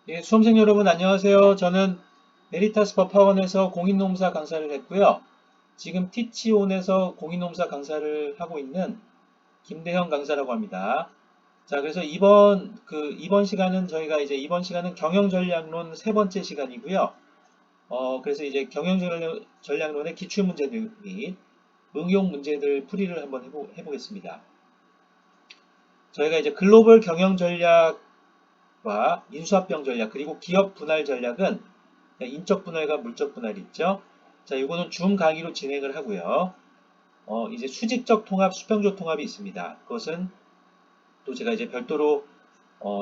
예, 수험생 여러분 안녕하세요. 저는 메리타스 법학원에서 공인농사 강사를 했고요. 지금 티치온에서 공인농사 강사를 하고 있는 김대형 강사라고 합니다. 자, 그래서 이번 시간은 저희가 이제 이번 시간은 경영전략론 세 번째 시간이고요. 그래서 이제 경영전략론의 기출문제들 및 응용 문제들 풀이를 한번 해보겠습니다. 저희가 이제 글로벌 경영전략 인수합병 전략 그리고 기업 분할 전략은 인적 분할과 물적 분할이 있죠. 자, 이거는 줌 강의로 진행을 하고요. 이제 수직적 통합, 수평적 통합이 있습니다. 그것은 또 제가 이제 별도로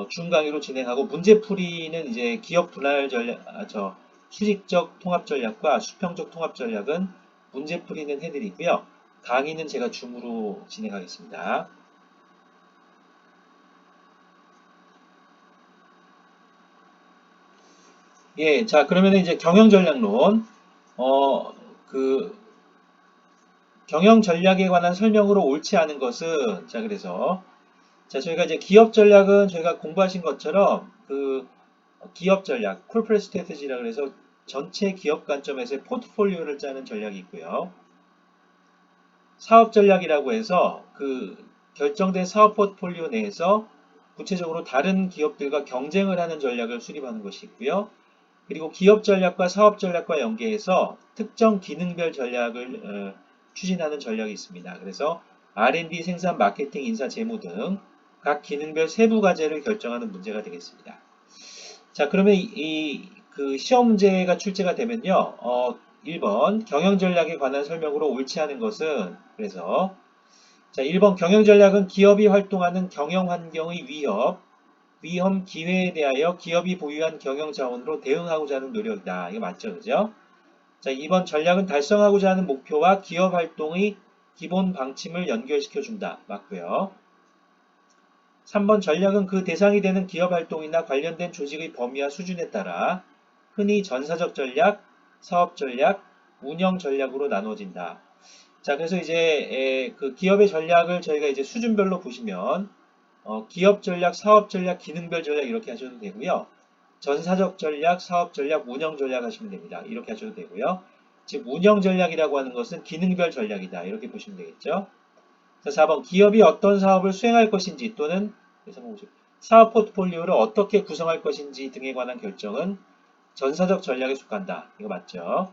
줌 강의로 진행하고 문제풀이는 이제 기업 분할 전략, 수직적 통합 전략과 수평적 통합 전략은 문제풀이는 해드리고요. 강의는 제가 줌으로 진행하겠습니다. 예, 자, 그러면 이제 경영 전략론, 어, 그, 경영 전략에 관한 설명으로 옳지 않은 것은, 자, 그래서, 자, 저희가 이제 기업 전략은 저희가 공부하신 것처럼, 기업 전략, corporate strategy라 그래서 전체 기업 관점에서의 포트폴리오를 짜는 전략이 있고요. 사업 전략이라고 해서 결정된 사업 포트폴리오 내에서 구체적으로 다른 기업들과 경쟁을 하는 전략을 수립하는 것이 있고요. 그리고 기업 전략과 사업 전략과 연계해서 특정 기능별 전략을 추진하는 전략이 있습니다. 그래서 R&D, 생산, 마케팅, 인사, 재무 등 각 기능별 세부 과제를 결정하는 문제가 되겠습니다. 자, 그러면 시험 문제가 출제가 되면요. 1번 경영 전략에 관한 설명으로 옳지 않은 것은 그래서 자, 1번 경영 전략은 기업이 활동하는 경영 환경의 위험, 기회에 대하여 기업이 보유한 경영 자원으로 대응하고자 하는 노력이다. 이거 맞죠? 그죠? 자, 2번 전략은 달성하고자 하는 목표와 기업 활동의 기본 방침을 연결시켜 준다. 맞고요. 3번 전략은 그 대상이 되는 기업 활동이나 관련된 조직의 범위와 수준에 따라 흔히 전사적 전략, 사업 전략, 운영 전략으로 나누어진다. 자, 그래서 이제 그 기업의 전략을 저희가 이제 수준별로 보시면 기업 전략, 사업 전략, 기능별 전략 이렇게 하셔도 되고요. 전사적 전략, 사업 전략, 운영 전략 하시면 됩니다. 이렇게 하셔도 되고요. 즉 운영 전략이라고 하는 것은 기능별 전략이다. 이렇게 보시면 되겠죠. 자, 4번 기업이 어떤 사업을 수행할 것인지 또는 사업 포트폴리오를 어떻게 구성할 것인지 등에 관한 결정은 전사적 전략에 속한다. 이거 맞죠?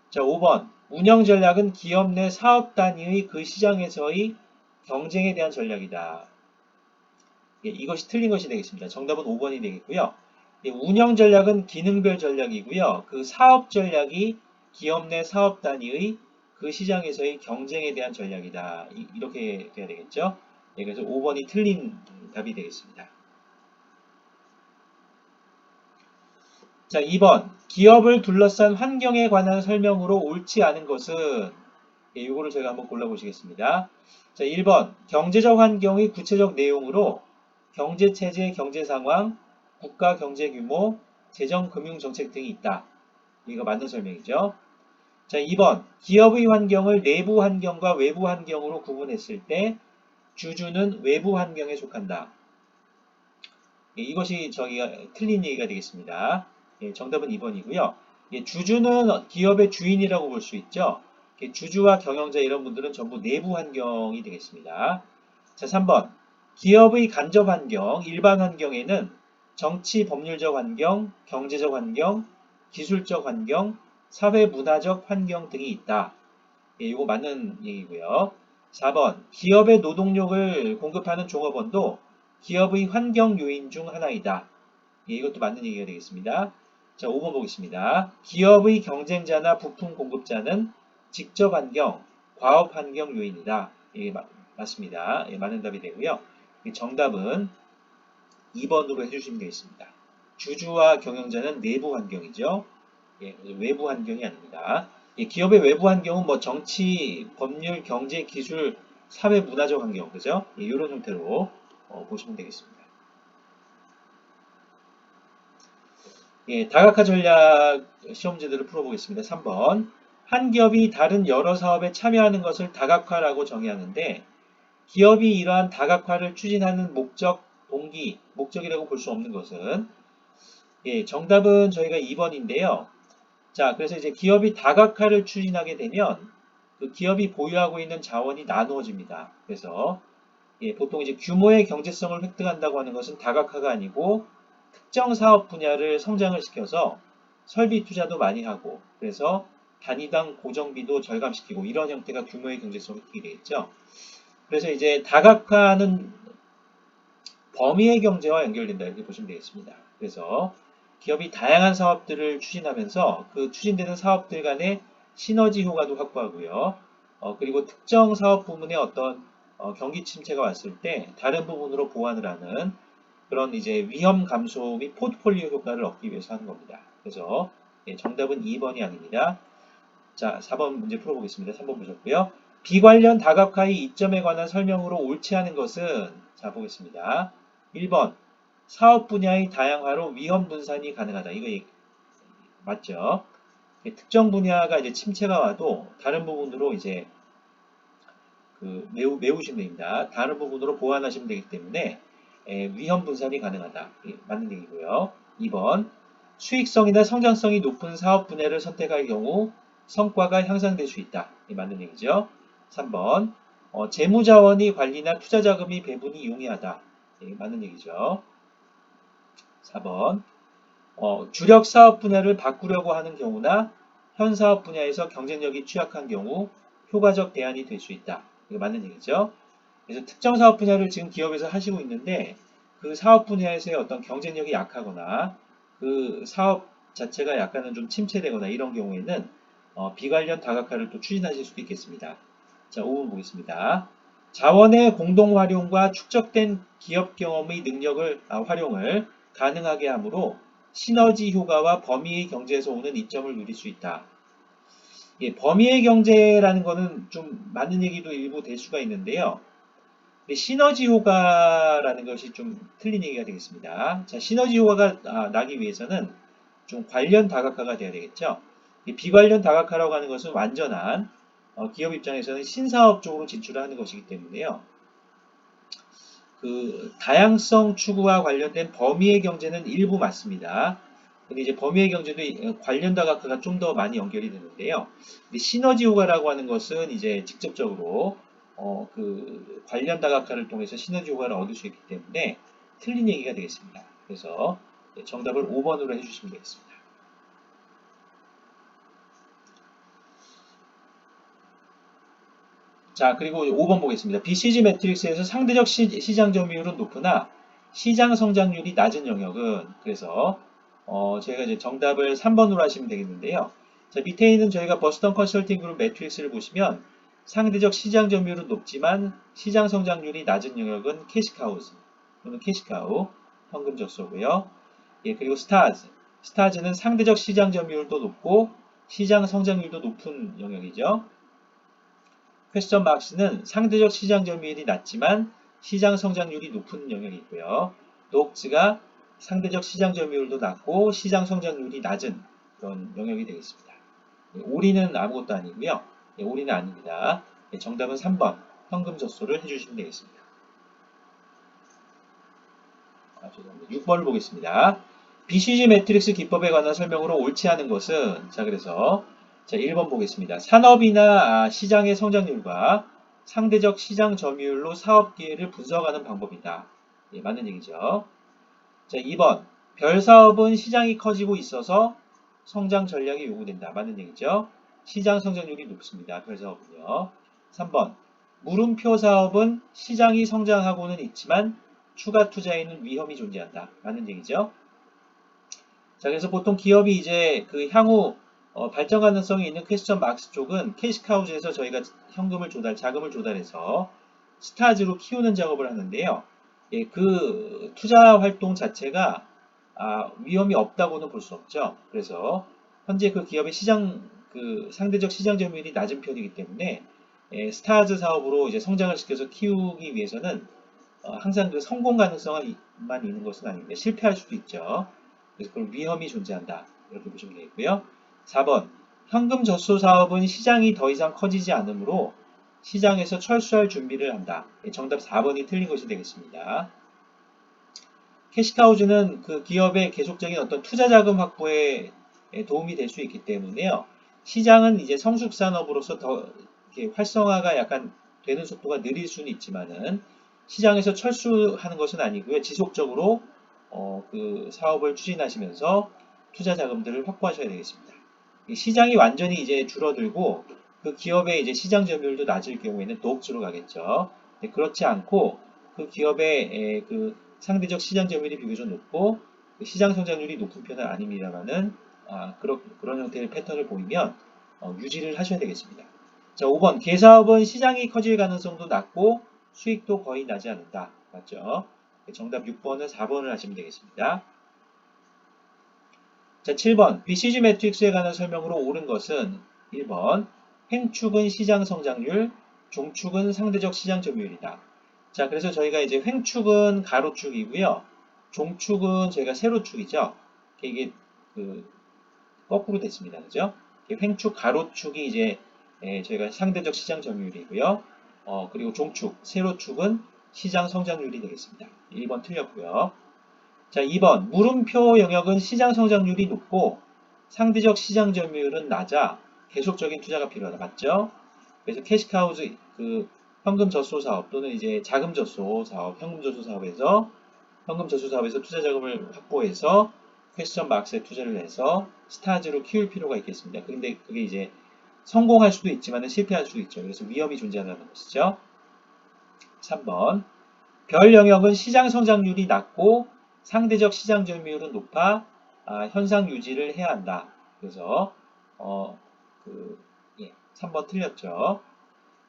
자, 5번 운영 전략은 기업 내 사업 단위의 그 시장에서의 경쟁에 대한 전략이다. 예, 이것이 틀린 것이 되겠습니다. 정답은 5번이 되겠고요. 예, 운영 전략은 기능별 전략이고요. 그 사업 전략이 기업 내 사업 단위의 그 시장에서의 경쟁에 대한 전략이다. 이렇게 돼야 되겠죠. 예, 그래서 5번이 틀린 답이 되겠습니다. 자, 2번 기업을 둘러싼 환경에 관한 설명으로 옳지 않은 것은 예, 이거를 저희가 한번 골라보시겠습니다. 자, 1번 경제적 환경의 구체적 내용으로 경제체제, 경제상황, 국가 경제 규모, 재정, 금융 정책 등이 있다. 이거 맞는 설명이죠. 자, 2번 기업의 환경을 내부 환경과 외부 환경으로 구분했을 때 주주는 외부 환경에 속한다. 예, 이것이 저희가 틀린 얘기가 되겠습니다. 예, 정답은 2번이고요. 예, 주주는 기업의 주인이라고 볼 수 있죠. 예, 주주와 경영자 이런 분들은 전부 내부 환경이 되겠습니다. 자, 3번 기업의 간접 환경, 일반 환경에는 정치 법률적 환경, 경제적 환경, 기술적 환경, 사회 문화적 환경 등이 있다. 예, 이거 맞는 얘기고요. 4번 기업의 노동력을 공급하는 종업원도 기업의 환경 요인 중 하나이다. 예, 이것도 맞는 얘기가 되겠습니다. 자, 5번 보겠습니다. 기업의 경쟁자나 부품 공급자는 직접 환경, 과업 환경 요인이다. 예, 맞습니다. 예, 맞는 답이 되고요. 정답은 2번으로 해주시면 되겠습니다. 주주와 경영자는 내부 환경이죠. 예, 외부 환경이 아닙니다. 예, 기업의 외부 환경은 뭐 정치, 법률, 경제, 기술, 사회, 문화적 환경, 그죠? 예, 이런 형태로 보시면 되겠습니다. 예, 다각화 전략 시험제들을 풀어보겠습니다. 3번. 한 기업이 다른 여러 사업에 참여하는 것을 다각화라고 정의하는데 기업이 이러한 다각화를 추진하는 목적이라고 볼 수 없는 것은 예, 정답은 저희가 2번인데요. 자, 그래서 이제 기업이 다각화를 추진하게 되면 그 기업이 보유하고 있는 자원이 나누어집니다. 그래서 예, 보통 이제 규모의 경제성을 획득한다고 하는 것은 다각화가 아니고 특정 사업 분야를 성장을 시켜서 설비 투자도 많이 하고 그래서 단위당 고정비도 절감시키고 이런 형태가 규모의 경제성을 획득이 되겠죠. 그래서 이제 다각화는 범위의 경제와 연결된다 이렇게 보시면 되겠습니다. 그래서 기업이 다양한 사업들을 추진하면서 그 추진되는 사업들 간의 시너지 효과도 확보하고요. 그리고 특정 사업 부문에 어떤 경기 침체가 왔을 때 다른 부분으로 보완을 하는 그런 이제 위험 감소 및 포트폴리오 효과를 얻기 위해서 하는 겁니다. 그래서 예, 정답은 2번이 아닙니다. 자, 4번 문제 풀어보겠습니다. 3번 보셨고요. 비관련 다각화의 이점에 관한 설명으로 옳지 않은 것은 자 보겠습니다. 1번 사업 분야의 다양화로 위험 분산이 가능하다. 이거 맞죠? 특정 분야가 이제 침체가 와도 다른 부분으로 이제 메우시면 됩니다. 다른 부분으로 보완하시면 되기 때문에 위험 분산이 가능하다. 맞는 얘기고요. 2번 수익성이나 성장성이 높은 사업 분야를 선택할 경우 성과가 향상될 수 있다. 맞는 얘기죠. 3번 재무자원이 관리나 투자자금이 배분이 용이하다. 맞는 얘기죠. 4번 주력 사업 분야를 바꾸려고 하는 경우나 현 사업 분야에서 경쟁력이 취약한 경우 효과적 대안이 될 수 있다. 이거 맞는 얘기죠. 그래서 특정 사업 분야를 지금 기업에서 하시고 있는데 그 사업 분야에서의 어떤 경쟁력이 약하거나 그 사업 자체가 약간은 좀 침체되거나 이런 경우에는 비관련 다각화를 또 추진하실 수도 있겠습니다. 자, 5번 보겠습니다. 자원의 공동 활용과 축적된 기업 경험의 활용을 가능하게 하므로 시너지 효과와 범위의 경제에서 오는 이점을 누릴 수 있다. 예, 범위의 경제라는 거는 좀 맞는 얘기도 일부 될 수가 있는데요. 시너지 효과라는 것이 좀 틀린 얘기가 되겠습니다. 자, 시너지 효과가 나기 위해서는 좀 관련 다각화가 돼야 되겠죠. 비관련 다각화라고 하는 것은 완전한 기업 입장에서는 신사업 쪽으로 진출을 하는 것이기 때문에요. 그 다양성 추구와 관련된 범위의 경제는 일부 맞습니다. 근데 이제 범위의 경제도 관련 다각화가 좀 더 많이 연결이 되는데요. 시너지 효과라고 하는 것은 이제 직접적으로 그 관련 다각화를 통해서 시너지 효과를 얻을 수 있기 때문에 틀린 얘기가 되겠습니다. 그래서 정답을 5번으로 해주시면 되겠습니다. 자, 그리고 5번 보겠습니다. BCG 매트릭스에서 상대적 시장 점유율은 높으나 시장 성장률이 낮은 영역은 그래서 저희가 이제 정답을 3번으로 하시면 되겠는데요. 자, 밑에 있는 저희가 버스턴 컨설팅 그룹 매트릭스를 보시면 상대적 시장 점유율은 높지만 시장 성장률이 낮은 영역은 캐시카우즈 또는 캐시카우 현금 적소고요. 예, 그리고 스타즈는 상대적 시장 점유율도 높고 시장 성장률도 높은 영역이죠. 퀘스천 마크스는 상대적 시장 점유율이 낮지만 시장 성장률이 높은 영역이고요. 녹즈가 상대적 시장 점유율도 낮고 시장 성장률이 낮은 그런 영역이 되겠습니다. 오리는 아무것도 아니고요. 오리는 아닙니다. 정답은 3번 현금 젖소를 해주시면 되겠습니다. 죄송합니다. 6번을 보겠습니다. BCG 매트릭스 기법에 관한 설명으로 옳지 않은 것은 자 그래서 자 1번 보겠습니다. 산업이나 시장의 성장률과 상대적 시장 점유율로 사업 기회를 분석하는 방법이다. 예, 맞는 얘기죠. 자 2번 별 사업은 시장이 커지고 있어서 성장 전략이 요구된다. 맞는 얘기죠. 시장 성장률이 높습니다. 별 사업은요. 3번 물음표 사업은 시장이 성장하고는 있지만 추가 투자에는 위험이 존재한다. 라는 얘기죠. 자, 그래서 보통 기업이 이제 그 향후 발전 가능성이 있는 퀘스천 막스 쪽은 캐시카우즈에서 저희가 자금을 조달해서 스타즈로 키우는 작업을 하는데요. 예, 그 투자 활동 자체가 위험이 없다고는 볼 수 없죠. 그래서 현재 그 기업의 상대적 시장 점유율이 낮은 편이기 때문에 스타즈 사업으로 이제 성장을 시켜서 키우기 위해서는 항상 그 성공 가능성만 있는 것은 아닙니다. 실패할 수도 있죠. 그래서 그런 위험이 존재한다. 이렇게 보시면 되겠고요. 4번 현금 젖소 사업은 시장이 더 이상 커지지 않으므로 시장에서 철수할 준비를 한다. 정답 4번이 틀린 것이 되겠습니다. 캐시카우즈는 그 기업의 계속적인 어떤 투자 자금 확보에 도움이 될 수 있기 때문에요. 시장은 이제 성숙 산업으로서 더 이렇게 활성화가 약간 되는 속도가 느릴 수는 있지만은 시장에서 철수하는 것은 아니고요. 지속적으로 그 사업을 추진하시면서 투자 자금들을 확보하셔야 되겠습니다. 시장이 완전히 이제 줄어들고 그 기업의 이제 시장 점유율도 낮을 경우에는 또 억지로 가겠죠. 그렇지 않고 그 기업의 그 상대적 시장 점유율이 비교적 높고 그 시장 성장률이 높은 편은 아닙니다만은 그런 형태의 패턴을 보이면 유지를 하셔야 되겠습니다. 자, 5번 개사업은 시장이 커질 가능성도 낮고 수익도 거의 나지 않는다. 맞죠? 정답 6번은 4번을 하시면 되겠습니다. 자, 7번 BCG 매트릭스에 관한 설명으로 옳은 것은 1번 횡축은 시장 성장률, 종축은 상대적 시장 점유율이다. 자, 그래서 저희가 이제 횡축은 가로축이고요. 종축은 저희가 세로축이죠. 이게 그 거꾸로 됐습니다. 그죠? 횡축, 가로축이 이제 저희가 상대적 시장 점유율이고요. 그리고 종축, 세로축은 시장 성장률이 되겠습니다. 1번 틀렸고요. 자, 2번 물음표 영역은 시장 성장률이 높고 상대적 시장 점유율은 낮아 계속적인 투자가 필요하다. 맞죠? 그래서 캐시카우즈 그 현금 저소 사업 또는 이제 자금 저소 사업, 현금 저소 사업에서 투자 자금을 확보해서 퀘스천 마크스에 투자를 해서 스타즈로 키울 필요가 있겠습니다. 그런데 그게 이제 성공할 수도 있지만 실패할 수도 있죠. 그래서 위험이 존재한다는 것이죠. 3번 별 영역은 시장 성장률이 낮고 상대적 시장 점유율은 높아 현상 유지를 해야 한다. 그래서 그 3번 틀렸죠.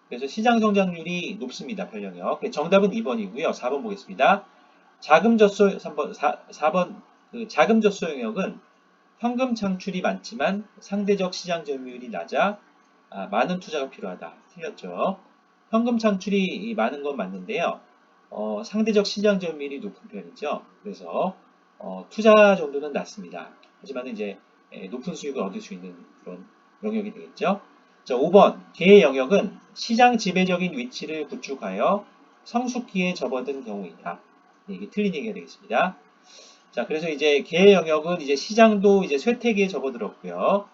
그래서 시장 성장률이 높습니다. 별 영역. 정답은 2번이고요. 4번 보겠습니다. 자금 젖소 4번 그 자금 젖소 영역은 현금 창출이 많지만 상대적 시장 점유율이 낮아 많은 투자가 필요하다. 틀렸죠. 현금 창출이 많은 건 맞는데요. 상대적 시장 점유율이 높은 편이죠. 그래서 투자 정도는 낮습니다. 하지만 이제 높은 수익을 얻을 수 있는 그런 영역이 되겠죠. 자, 5번 개의 영역은 시장 지배적인 위치를 구축하여 성숙기에 접어든 경우이다. 이게 틀린 얘기가 되겠습니다. 자, 그래서 이제 개의 영역은 이제 시장도 이제 쇠퇴기에 접어들었고요.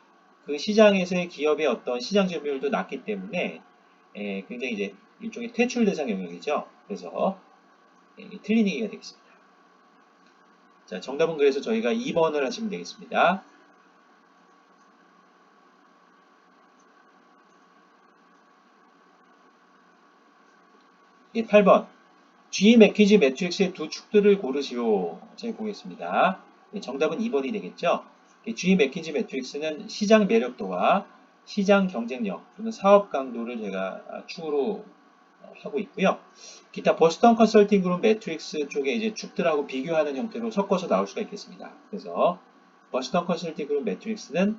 그 시장에서의 기업의 어떤 시장 점유율도 낮기 때문에 굉장히 이제 일종의 퇴출 대상 영역이죠. 그래서 틀린 얘기가 되겠습니다. 자, 정답은 그래서 저희가 2번을 하시면 되겠습니다. 8번 G 매키지 매트릭스의 두 축들을 고르시오. 제가 보겠습니다. 정답은 2번이 되겠죠. G 매키지 매트릭스는 시장 매력도와 시장 경쟁력 또는 사업 강도를 제가 축으로 하고 있고요. 기타 버스턴 컨설팅 그룹 매트릭스 쪽에 이제 축들하고 비교하는 형태로 섞어서 나올 수가 있겠습니다. 그래서 버스턴 컨설팅 그룹 매트릭스는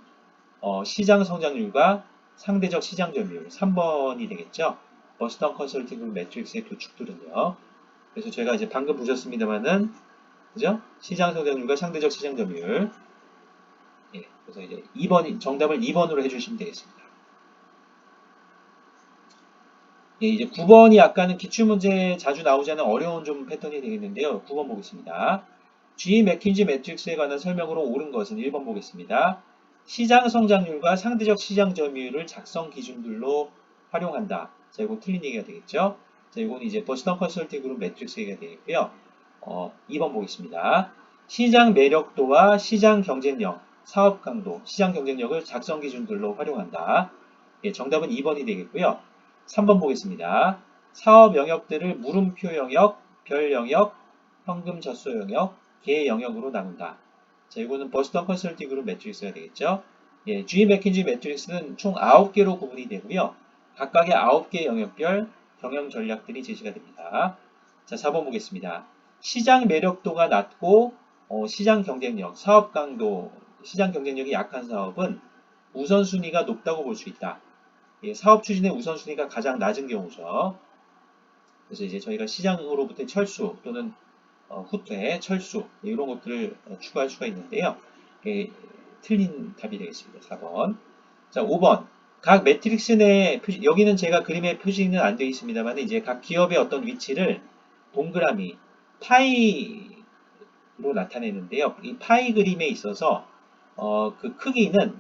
시장 성장률과 상대적 시장 점유율 3번이 되겠죠. 버스턴 컨설팅 그룹 매트릭스의 두 축들은요. 그래서 제가 이제 방금 보셨습니다만은 그죠? 시장 성장률과 상대적 시장 점유율. 그래서 이제 2번 정답을 2번으로 해주시면 되겠습니다. 이제 9번이 아까는 기출문제에 자주 나오지 않은 어려운 좀 패턴이 되겠는데요. 9번 보겠습니다. G 맥킨지 매트릭스에 관한 설명으로 옳은 것은 1번 보겠습니다. 시장 성장률과 상대적 시장 점유율을 작성 기준들로 활용한다. 자, 이거 틀린 얘기가 되겠죠? 자, 이건 이제 버스턴 컨설팅 그룹 매트릭스 얘기가 되겠고요. 2번 보겠습니다. 시장 매력도와 시장 경쟁력, 사업 강도, 시장 경쟁력을 작성 기준들로 활용한다. 정답은 2번이 되겠고요. 3번 보겠습니다. 사업 영역들을 물음표 영역, 별 영역, 현금 젖소 영역, 개 영역으로 나눈다. 자, 이거는 버스턴 컨설팅 그룹 매트릭스가 되겠죠. G 맥킨지 매트릭스는 총 9개로 구분이 되고요. 각각의 9개 영역별 경영 전략들이 제시가 됩니다. 자, 4번 보겠습니다. 시장 매력도가 낮고 시장 경쟁력, 사업 강도, 시장 경쟁력이 약한 사업은 우선순위가 높다고 볼 수 있다. 사업 추진의 우선순위가 가장 낮은 경우죠. 그래서 이제 저희가 시장으로부터 철수 또는 후퇴, 철수 이런 것들을 추가할 수가 있는데요. 틀린 답이 되겠습니다. 4번. 자, 5번. 각 매트릭스 내 여기는 제가 그림에 표시는 안 되어 있습니다만 이제 각 기업의 어떤 위치를 동그라미, 파이 나타내는데요. 이 파이 그림에 있어서 그 크기는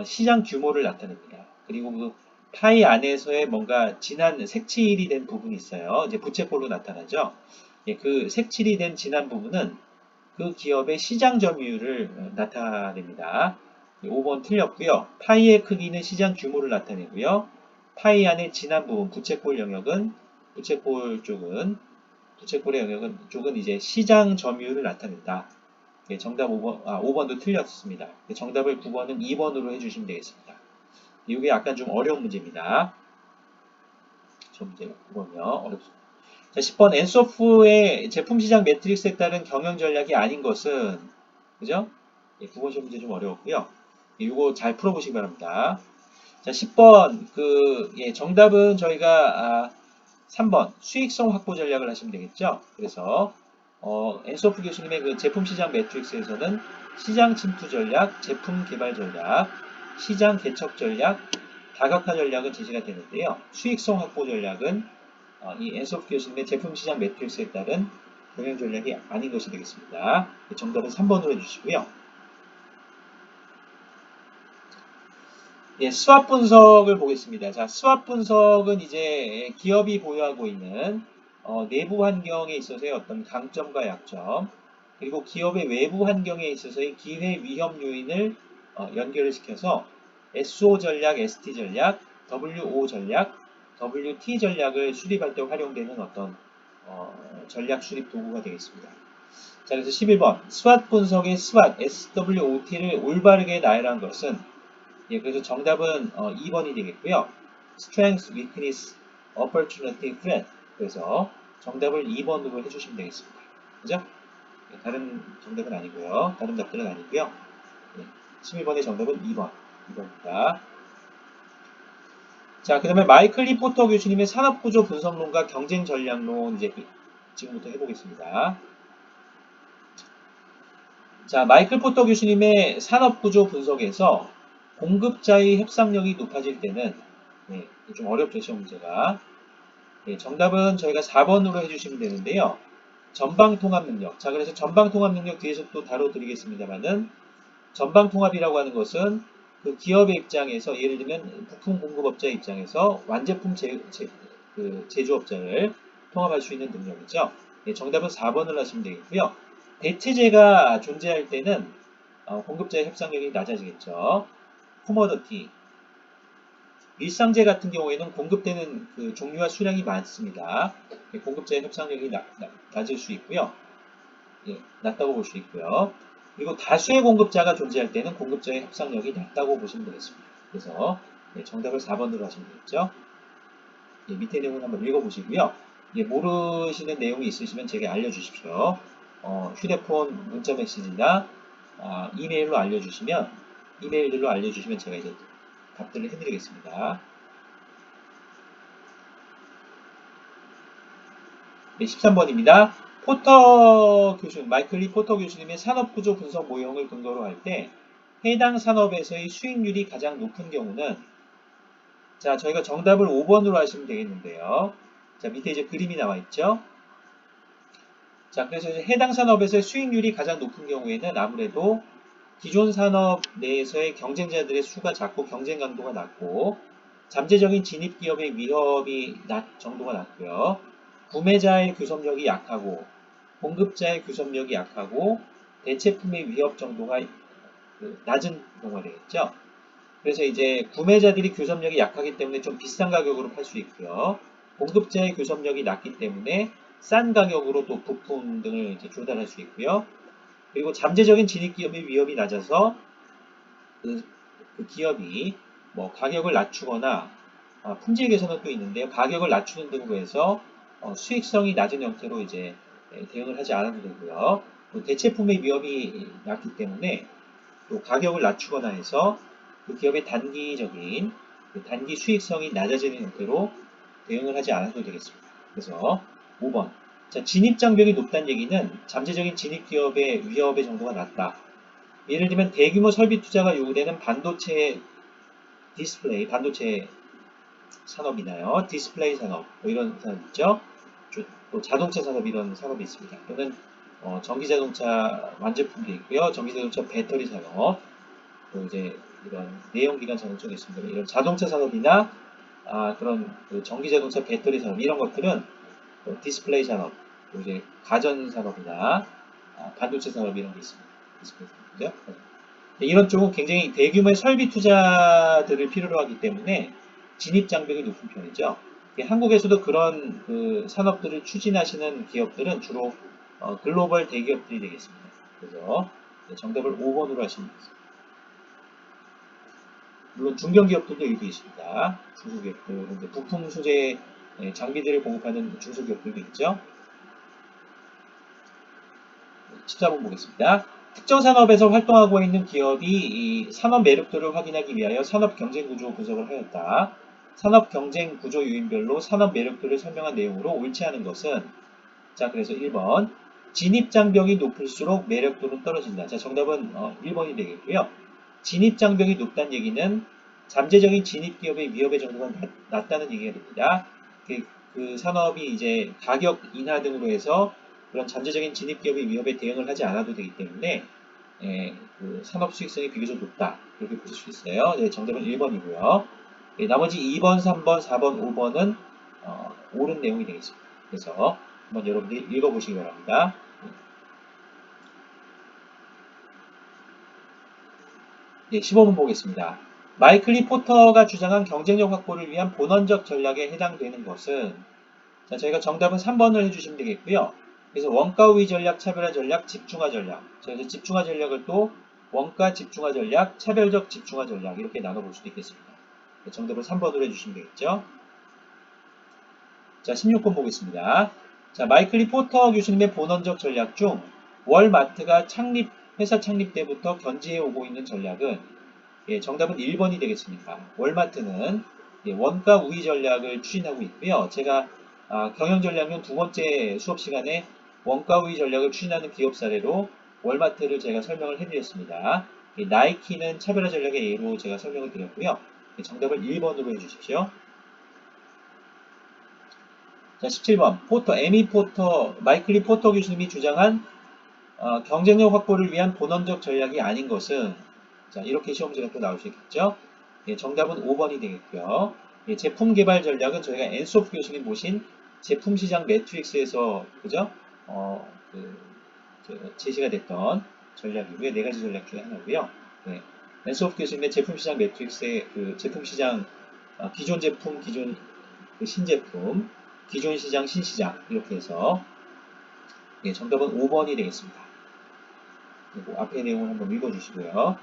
시장 규모를 나타냅니다. 그리고 그 파이 안에서의 뭔가 진한 색칠이 된 부분이 있어요. 이제 부채꼴로 나타나죠. 예, 그 색칠이 된 진한 부분은 그 기업의 시장 점유율을 나타냅니다. 5번 틀렸고요. 파이의 크기는 시장 규모를 나타내고요. 파이 안의 진한 부분, 부채꼴 영역은 부채꼴의 쪽은 이제 시장 점유율을 나타낸다. 예, 정답 5번도 틀렸습니다. 정답을 9번은 2번으로 해주시면 되겠습니다. 이게 약간 좀 어려운 문제입니다. 저 문제가 9번이요. 어렵습니다. 자, 10번 엔소프의 제품 시장 매트릭스에 따른 경영 전략이 아닌 것은 그죠? 예, 9번 시험 문제 좀 어려웠고요. 이거 잘 풀어보시기 바랍니다. 자, 10번 정답은 저희가 3번 수익성 확보 전략을 하시면 되겠죠. 그래서 엔소프 교수님의 그 제품 시장 매트릭스에서는 시장 침투 전략, 제품 개발 전략, 시장 개척 전략, 다각화 전략은 제시가 되는데요. 수익성 확보 전략은 이 엔소프 교수님의 제품 시장 매트릭스에 따른 경영 전략이 아닌 것이 되겠습니다. 정답은 3번으로 해주시고요. 예, 스왑 분석을 보겠습니다. 자, 스왑 분석은 이제 기업이 보유하고 있는 내부 환경에 있어서의 어떤 강점과 약점, 그리고 기업의 외부 환경에 있어서의 기회 위험 요인을 연결을 시켜서 SO 전략, ST 전략, WO 전략, WT 전략을 수립할 때 활용되는 어떤 전략 수립 도구가 되겠습니다. 자, 그래서 11번 스왑 분석의 스왑, SWOT를 올바르게 나열한 것은 예, 그래서 정답은 2번이 되겠고요. Strength, Weakness, Opportunity, Threat. 그래서 정답을 2번으로 해주시면 되겠습니다. 그죠? 예, 다른 정답은 아니고요. 다른 답들은 아니고요. 예, 11번의 정답은 2번. 2번입니다. 자, 그 다음에 마이클 리포터 교수님의 산업구조 분석론과 경쟁 전략론 이제 지금부터 해보겠습니다. 자, 마이클 포터 교수님의 산업구조 분석에서 공급자의 협상력이 높아질 때는 네, 좀 어렵죠, 시험 문제가. 네, 정답은 저희가 4번으로 해주시면 되는데요. 전방통합 능력. 자, 그래서 전방통합 능력 뒤에서 또 다뤄드리겠습니다만은 전방통합이라고 하는 것은 그 기업의 입장에서 예를 들면 부품 공급업자 입장에서 완제품 제조업자를 통합할 수 있는 능력이죠. 네, 정답은 4번을 하시면 되겠고요. 대체재가 존재할 때는 공급자의 협상력이 낮아지겠죠. 코모더티, 일상재 같은 경우에는 공급되는 그 종류와 수량이 많습니다. 공급자의 협상력이 낮을 수 있고요. 예, 낮다고 볼 수 있고요. 그리고 다수의 공급자가 존재할 때는 공급자의 협상력이 낮다고 보시면 되겠습니다. 그래서 정답을 4번으로 하시면 되겠죠. 예, 밑에 내용을 한번 읽어보시고요. 예, 모르시는 내용이 있으시면 제게 알려주십시오. 휴대폰 문자 메시지나 이메일로 알려주시면 이메일들로 알려주시면 제가 이제 답들을 해드리겠습니다. 네, 13번입니다. 마이클 리 포터 교수님의 산업구조 분석 모형을 근거로 할 때 해당 산업에서의 수익률이 가장 높은 경우는 자, 저희가 정답을 5번으로 하시면 되겠는데요. 자, 밑에 이제 그림이 나와 있죠. 자, 그래서 이제 해당 산업에서의 수익률이 가장 높은 경우에는 아무래도 기존 산업 내에서의 경쟁자들의 수가 작고 경쟁 강도가 낮고 잠재적인 진입 기업의 위협이 정도가 낮고요. 구매자의 교섭력이 약하고 공급자의 교섭력이 약하고 대체품의 위협 정도가 낮은 경우가 되겠죠. 그래서 이제 구매자들이 교섭력이 약하기 때문에 좀 비싼 가격으로 팔 수 있고요. 공급자의 교섭력이 낮기 때문에 싼 가격으로 또 부품 등을 이제 조달할 수 있고요. 그리고 잠재적인 진입 기업의 위협이 낮아서 그 기업이 뭐 가격을 낮추거나 품질 개선은 또 있는데요. 가격을 낮추는 등으로 해서 수익성이 낮은 형태로 이제 대응을 하지 않아도 되고요. 또 대체품의 위험이 낮기 때문에 또 가격을 낮추거나 해서 그 기업의 단기적인 단기 수익성이 낮아지는 형태로 대응을 하지 않아도 되겠습니다. 그래서 5번. 자, 진입 장벽이 높다는 얘기는 잠재적인 진입 기업의 위협의 정도가 낮다. 예를 들면 대규모 설비 투자가 요구되는 반도체 산업이나요. 디스플레이 산업, 뭐 이런 산업 있죠. 또 자동차 산업 이런 산업이 있습니다. 또는 전기자동차 완제품도 있고요. 전기자동차 배터리 산업, 또 이제 이런 내연기관 산업 쪽에 있습니다. 이런 자동차 산업이나 그런 그 전기자동차 배터리 산업 이런 것들은 디스플레이 산업, 또 이제 가전 산업이나 반도체 산업 이런 게 있습니다. 디스플레이 산업이죠. 이런 쪽은 굉장히 대규모의 설비 투자들을 필요로 하기 때문에 진입 장벽이 높은 편이죠. 한국에서도 그런 그 산업들을 추진하시는 기업들은 주로 글로벌 대기업들이 되겠습니다. 그래서 정답을 5번으로 하시면 되겠습니다. 물론 중견기업들도 일부 있습니다. 중소기업들, 부품 소재 장비들을 공급하는 중소기업들도 있죠. 14번 보겠습니다. 특정 산업에서 활동하고 있는 기업이 이 산업 매력도를 확인하기 위하여 산업 경쟁 구조 분석을 하였다. 산업 경쟁 구조 요인별로 산업 매력도를 설명한 내용으로 옳지 않은 것은 자 그래서 1번 진입 장벽이 높을수록 매력도는 떨어진다. 자 정답은 1번이 되겠고요. 진입 장벽이 높다는 얘기는 잠재적인 진입 기업의 위협의 정도가 낮다는 얘기가 됩니다. 그 산업이 이제 가격 인하 등으로 해서 그런 잠재적인 진입 기업의 위협에 대응을 하지 않아도 되기 때문에 그 산업 수익성이 비교적 높다. 이렇게 보실 수 있어요. 네, 정답은 1번이고요. 나머지 2번, 3번, 4번, 5번은 옳은 내용이 되겠습니다. 그래서 한번 여러분들이 읽어보시기 바랍니다. 네, 15번 보겠습니다. 마이클리 포터가 주장한 경쟁력 확보를 위한 본원적 전략에 해당되는 것은 자, 저희가 정답은 3번을 해주시면 되겠고요. 그래서 원가 우위 전략, 차별화 전략, 집중화 전략. 그래서 집중화 전략을 또 원가 집중화 전략, 차별적 집중화 전략 이렇게 나눠볼 수도 있겠습니다. 정답을 3번으로 해주시면 되겠죠. 자, 16번 보겠습니다. 자, 마이클리 포터 교수님의 본원적 전략 중 월마트가 회사 창립 때부터 견지해 오고 있는 전략은 정답은 1번이 되겠습니다. 월마트는 원가 우위 전략을 추진하고 있고요. 제가 경영전략론 두 번째 수업 시간에 원가 우위 전략을 추진하는 기업 사례로 월마트를 제가 설명을 해드렸습니다. 나이키는 차별화 전략의 예로 제가 설명을 드렸고요. 정답을 1번으로 해주십시오. 자, 17번 마이클리 포터 교수님이 주장한 경쟁력 확보를 위한 본원적 전략이 아닌 것은 자 이렇게 시험 문제가 또 나올 수 있겠죠. 정답은 5번이 되겠고요. 제품 개발 전략은 저희가 엔소프 교수님 모신 제품 시장 매트릭스에서 그죠? 제시가 됐던 전략이고요. 네 가지 전략 중에 하나고요. 엔소프 교수님의 제품 시장 매트릭스의 그 제품 시장 기존 제품, 기존 그 신제품, 기존 시장, 신시장 이렇게 해서 정답은 5번이 되겠습니다. 그리고 앞에 내용을 한번 읽어주시고요.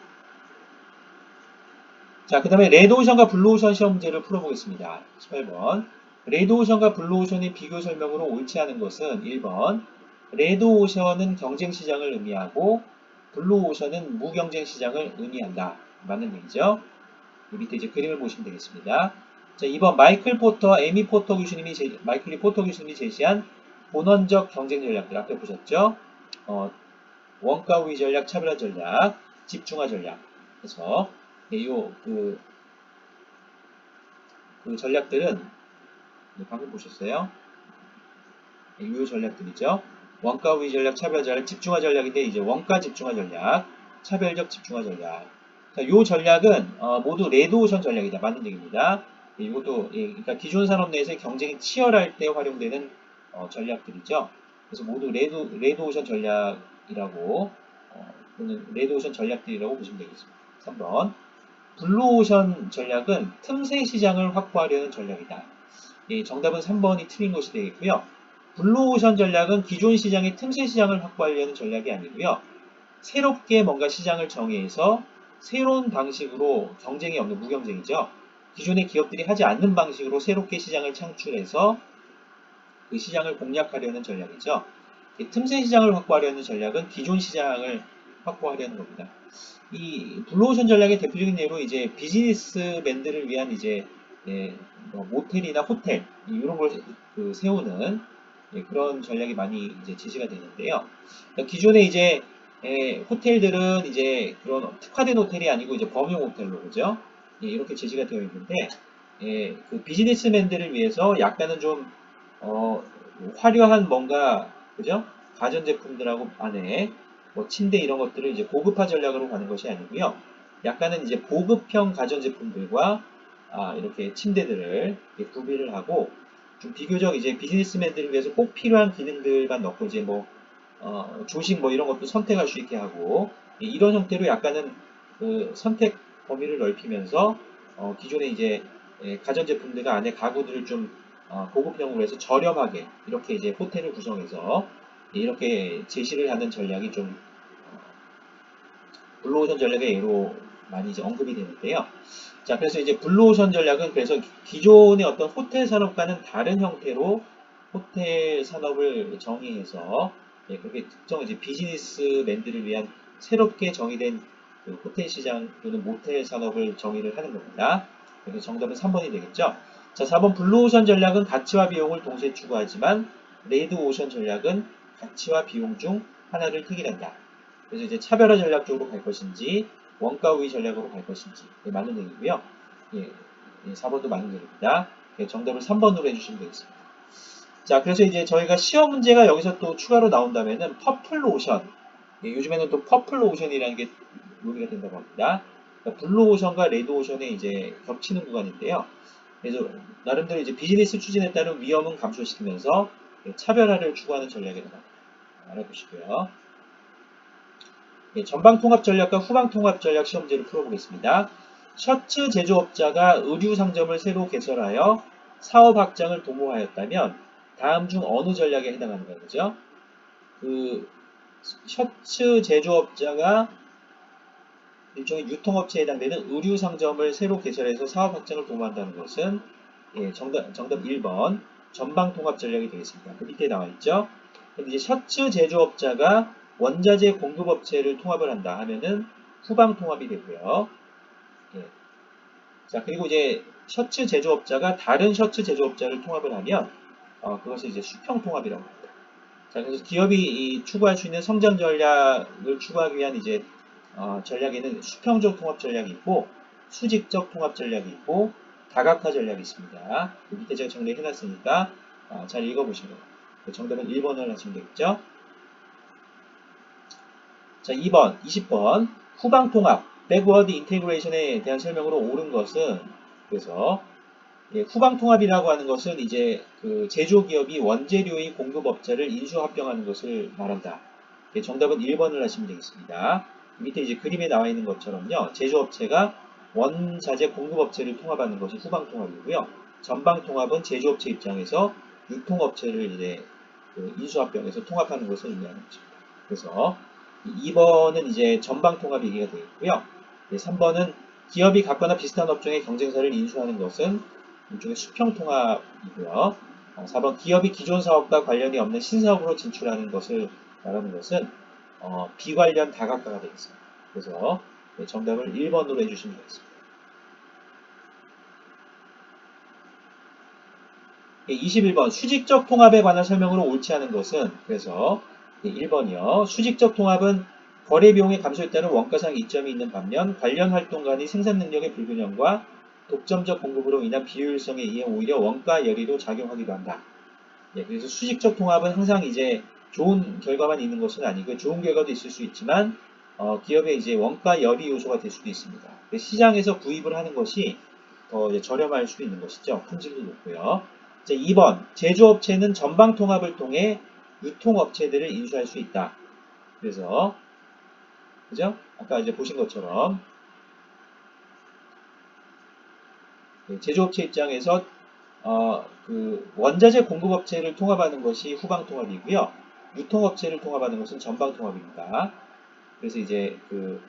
자, 그 다음에 레드오션과 블루오션 시험 문제를 풀어보겠습니다. 18번. 레드오션과 블루오션의 비교 설명으로 옳지 않은 것은 1번. 레드오션은 경쟁시장을 의미하고 블루오션은 무경쟁시장을 의미한다. 맞는 얘기죠. 이 밑에 이제 그림을 보시면 되겠습니다. 자, 2번 마이클리 포터 교수님이 제시한 본원적 경쟁 전략들 앞에 보셨죠? 원가 우위 전략, 차별화 전략, 집중화 전략. 그래서 그 전략들은 방금 보셨어요? 이 전략들이죠. 원가 우위 전략, 차별화 전략, 집중화 전략인데 이제 원가 집중화 전략, 차별적 집중화 전략. 자, 요 전략은 모두 레드오션 전략이다. 맞는 얘기입니다. 이것도 그러니까 기존 산업 내에서 경쟁이 치열할 때 활용되는 전략들이죠. 그래서 모두 레드오션 전략이라고 또는 레드오션 전략들이라고 보시면 되겠습니다. 3번. 블루오션 전략은 틈새 시장을 확보하려는 전략이다. 정답은 3번이 틀린 것이 되겠고요. 블루오션 전략은 기존 시장의 틈새 시장을 확보하려는 전략이 아니고요. 새롭게 뭔가 시장을 정의해서 새로운 방식으로 경쟁이 없는 무경쟁이죠. 기존의 기업들이 하지 않는 방식으로 새롭게 시장을 창출해서 그 시장을 공략하려는 전략이죠. 틈새 시장을 확보하려는 전략은 기존 시장을 확보하려는 겁니다. 이 블루오션 전략의 대표적인 예로 이제 비즈니스맨들을 위한 이제 모텔이나 호텔 이런 걸 세우는 그런 전략이 많이 이제 제시가 되는데요. 그러니까 기존에 이제 호텔들은 이제 그런 특화된 호텔이 아니고 이제 범용 호텔로 그죠? 이렇게 제시가 되어 있는데 그 비즈니스맨들을 위해서 약간은 좀 화려한 뭔가 그죠? 가전제품들하고 안에 뭐 침대 이런 것들을 이제 고급화 전략으로 가는 것이 아니고요. 약간은 이제 보급형 가전제품들과 이렇게 침대들을 이렇게 구비를 하고 좀 비교적 이제 비즈니스맨들을 위해서 꼭 필요한 기능들만 넣고 이제 뭐 조식 뭐 이런 것도 선택할 수 있게 하고 이런 형태로 약간은 그 선택 범위를 넓히면서 기존에 이제 가전제품들과 안에 가구들을 좀 고급형으로 해서 저렴하게 이렇게 이제 호텔을 구성해서 이렇게 제시를 하는 전략이 좀 블루오션 전략의 예로 많이 이제 언급이 되는데요. 자, 그래서 이제 블루오션 전략은 그래서 기존의 어떤 호텔 산업과는 다른 형태로 호텔 산업을 정의해서 그렇게 특정 이제 비즈니스맨들을 위한 새롭게 정의된 그 호텔 시장 또는 모텔 산업을 정의를 하는 겁니다. 그래서 정답은 3번이 되겠죠. 자, 4번 블루오션 전략은 가치와 비용을 동시에 추구하지만 레드오션 전략은 가치와 비용 중 하나를 특일한다. 그래서 이제 차별화 전략 쪽으로 갈 것인지 원가 우위 전략으로 갈 것인지 맞는 얘기고요. 4번도 맞는 얘기입니다. 정답을 3번으로 해주시면 되겠습니다. 자, 그래서 이제 저희가 시험 문제가 여기서 또 추가로 나온다면은 퍼플 오션, 요즘에는 또 퍼플 오션이라는 게 논의가 된다고 합니다. 그러니까 블루 오션과 레드 오션에 이제 겹치는 구간인데요. 그래서 나름대로 이제 비즈니스 추진에 따른 위험은 감소시키면서 차별화를 추구하는 전략이라고 알아보시고요. 전방 통합 전략과 후방 통합 전략 시험제를 풀어보겠습니다. 셔츠 제조업자가 의류 상점을 새로 개설하여 사업 확장을 도모하였다면 다음 중 어느 전략에 해당하는 거죠? 그 셔츠 제조업자가 일종의 유통업체에 해당되는 의류 상점을 새로 개설해서 사업 확장을 도모한다는 것은 정답 1번 전방 통합 전략이 되겠습니다. 그 밑에 나와 있죠. 근데 이제 셔츠 제조업자가 원자재 공급업체를 통합을 한다 하면은 후방 통합이 되고요. 자, 그리고 이제 셔츠 제조업자가 다른 셔츠 제조업자를 통합을 하면 그것을 이제 수평 통합이라고 합니다. 자, 그래서 기업이 추구할 수 있는 성장 전략을 추구하기 위한 이제 전략에는 수평적 통합 전략이 있고 수직적 통합 전략이 있고 다각화 전략이 있습니다. 그 밑에 제가 정리해 놨으니까 잘 읽어보시면 정답은 1번을 하시면 되겠죠. 자, 2번, 20번 후방 통합, 백워드 인테그레이션에 대한 설명으로 옳은 것은 그래서 후방 통합이라고 하는 것은 이제 그 제조기업이 원재료의 공급업체를 인수합병하는 것을 말한다. 정답은 1번을 하시면 되겠습니다. 밑에 이제 그림에 나와 있는 것처럼요. 제조업체가 원자재 공급업체를 통합하는 것이 후방 통합이고요. 전방 통합은 제조업체 입장에서 유통업체를 이제 그 인수합병해서 통합하는 것을 의미하는 것입니다. 그래서 2번은 이제 전방 통합 얘기가 되겠고요. 3번은 기업이 같거나 비슷한 업종의 경쟁사를 인수하는 것은 일종의 수평 통합이고요. 4번 기업이 기존 사업과 관련이 없는 신사업으로 진출하는 것을 말하는 것은 비관련 다각화가 되겠습니다. 그래서 정답을 1번으로 해주시면 되겠습니다. 21번 수직적 통합에 관한 설명으로 옳지 않은 것은 그래서 1번이요. 수직적 통합은 거래 비용의 감소에 따른 원가상 이점이 있는 반면 관련 활동 간의 생산 능력의 불균형과 독점적 공급으로 인한 비효율성에 의해 오히려 원가 열의로 작용하기도 한다. 그래서 수직적 통합은 항상 이제 좋은 결과만 있는 것은 아니고 좋은 결과도 있을 수 있지만 기업의 이제 원가 열의 요소가 될 수도 있습니다. 시장에서 구입을 하는 것이 더 저렴할 수 있는 것이죠. 품질도 높고요. 이제 2번 제조업체는 전방 통합을 통해 유통업체들을 인수할 수 있다. 그래서 그죠? 아까 이제 보신 것처럼 제조업체 입장에서 그 원자재 공급업체를 통합하는 것이 후방 통합이고요. 유통업체를 통합하는 것은 전방 통합입니다. 그래서 이제 그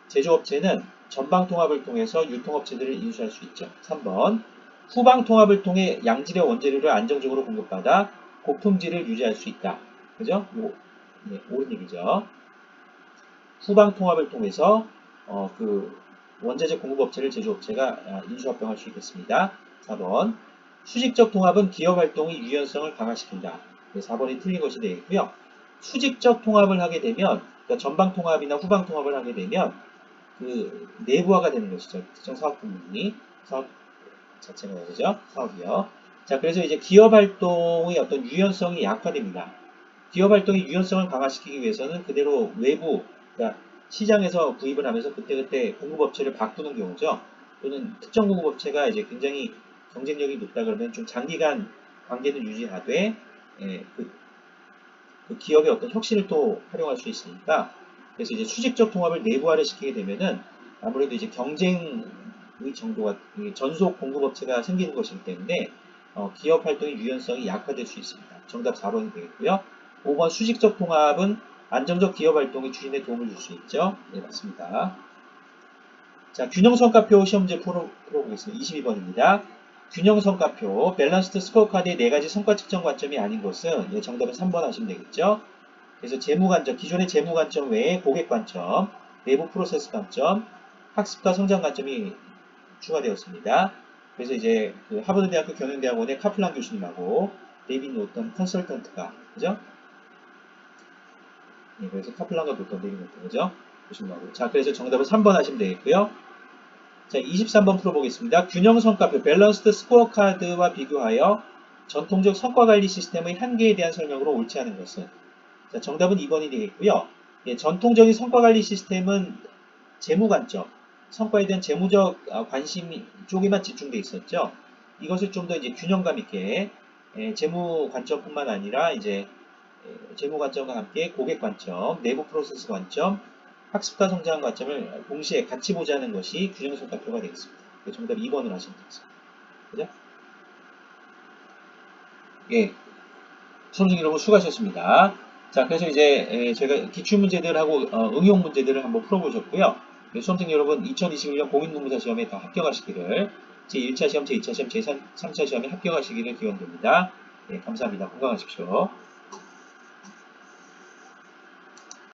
제조업체는 전방 통합을 통해서 유통업체들을 인수할 수 있죠. 3번 후방 통합을 통해 양질의 원재료를 안정적으로 공급받아 고품질을 유지할 수 있다. 그죠? 옳은 얘기죠. 후방 통합을 통해서 그 원자재 공급업체를 제조업체가 인수합병할 수 있겠습니다. 4번 수직적 통합은 기업 활동의 유연성을 강화시킨다. 4번이 틀린 것이 되겠고요. 수직적 통합을 하게 되면 그러니까 전방 통합이나 후방 통합을 하게 되면 그 내부화가 되는 것이죠. 특정 사업 부문이 사업 자체가 그죠? 사업이요. 자, 그래서 이제 기업 활동의 어떤 유연성이 약화됩니다. 기업 활동의 유연성을 강화시키기 위해서는 그대로 외부, 그러니까 시장에서 구입을 하면서 그때그때 공급업체를 바꾸는 경우죠. 또는 특정 공급업체가 이제 굉장히 경쟁력이 높다 그러면 좀 장기간 관계는 유지하되 그 기업의 어떤 혁신을 또 활용할 수 있으니까 그래서 이제 수직적 통합을 내부화를 시키게 되면은 아무래도 이제 경쟁의 정도가 전속 공급업체가 생기는 것이기 때문에 기업 활동의 유연성이 약화될 수 있습니다. 정답 4번이 되겠고요. 5번 수직적 통합은 안정적 기업 활동의 추진에 도움을 줄 수 있죠. 네, 맞습니다. 자, 균형성과표 시험 문제 풀어보겠습니다. 22번입니다. 균형성과표, 밸런스드 스코어카드의 4가지 성과 측정 관점이 아닌 것은 정답은 3번 하시면 되겠죠. 그래서 재무관점, 기존의 재무관점 외에 고객관점, 내부 프로세스 관점, 학습과 성장 관점이 추가되었습니다. 그래서 이제 그 하버드대학교 경영대학원의 카플란 교수님하고 데이빗 노턴 컨설턴트가, 그죠? 네, 그래서 카플란과 노턴, 데이빗 노턴, 그죠? 교수님하고. 자, 그래서 정답은 3번 하시면 되겠고요. 자, 23번 풀어보겠습니다. 균형 성과표, 밸런스드 스코어카드와 비교하여 전통적 성과관리 시스템의 한계에 대한 설명으로 옳지 않은 것은? 자, 정답은 2번이 되겠고요. 예, 전통적인 성과관리 시스템은 재무 관점, 성과에 대한 재무적 관심 쪽에만 집중되어 있었죠. 이것을 좀 더 이제 균형감 있게 재무 관점뿐만 아니라 이제 재무 관점과 함께 고객 관점, 내부 프로세스 관점, 학습과 성장 관점을 동시에 같이 보자는 것이 균형 성과표가 되겠습니다. 정답 2번을 하시면 되겠습니다. 그죠? 예, 수험생 여러분 수고하셨습니다. 자, 그래서 이제 제가 기출문제들하고 응용 문제들을 한번 풀어보셨고요. 수험생 여러분 2021년 공인노무사 시험에 다 합격하시기를, 제1차 시험, 제2차 시험, 제3차 시험에 합격하시기를 기원드립니다. 예, 감사합니다. 건강하십시오.